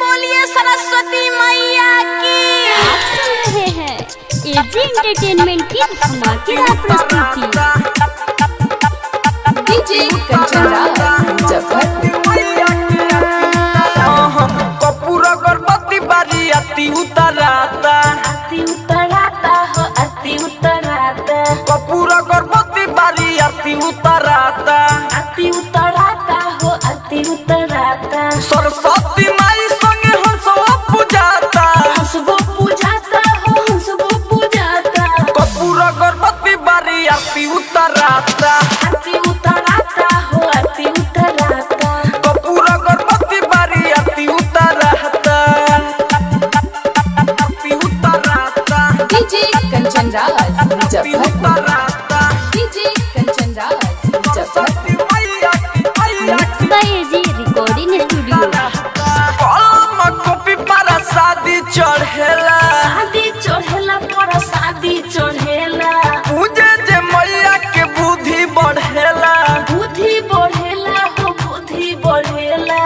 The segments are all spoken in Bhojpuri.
बोलिए सरस्वती मैया की। आप सुन रहे हैं एजी एंटरटेनमेंट की धमाकेदार प्रस्तुति। डीजे कंचन राज कपूर अगरबत्ती बारी अति उतराता हो अति उतराता कपूर अगरबत्ती बारी अति उतराता हो अति उतराता सरस्वती माई संगे हंसो पूजाता हंसबो पूजाता हो हंसबो पूजाता कपूर अगरबत्ती बारी अति उतराता हो अति उतराता कपूर अगरबत्ती बारी अति उतराता डीजे कंचन राज अति उतराता डीजे कंचन राज सरस्वती मैया की mix by AG recording studio. कलम कॉपी पर शादी चढ़ेला शादी चढ़ेला पूजे जे मैया के बुद्धि बढ़ेला बुद्धि बढ़ेला हो बुद्धि बढ़ेला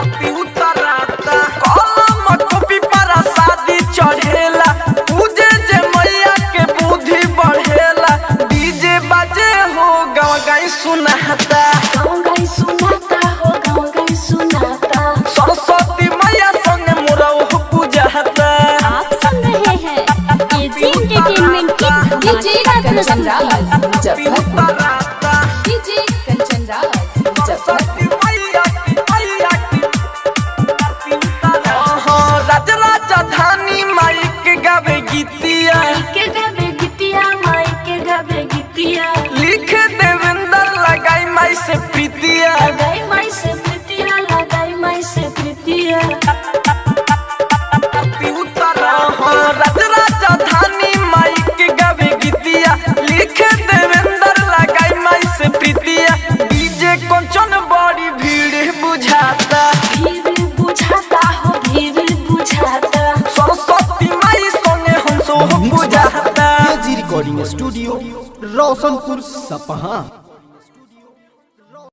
अति उतराता कलम कॉपी पर शादी चढ़ेला पूजे जे मैया के बुद्धि बढ़ेला डीजे बाजे हो गाँव गाई सुनाता गाँव गाई सुनाता हो गाँव गाई सुनाता सरस्वती मैया संगे मोरा पूजाता आप सुन रहे हैं एजी एंटरटेनमेंट की धमाकेदार प्रस्तुति। अति उतराता डीजे कंचन राज सरस्वती मैया की अति उतराता राजा धानी माई के गावे गीतिया के गावे गीतिया माई के गावे गीतिया लिख देवेंद्र लगाई माई से प्रीतिया लगाई माई से प्रीतिया लगाई माई से प्रीतिया अति उतरा राजा धानी माई के गावे गीतिया लिख देवेंद्र लगाई माई से प्रीतिया डीजे कंचन बड़ी भीड़ बुझाता भीड़ बुझाता हो भीड़ बुझाता सरस्वती माई संगे हंसो बुझाता एजी रिकॉर्डिंग स्टूडियो रोशनपुर सपहा।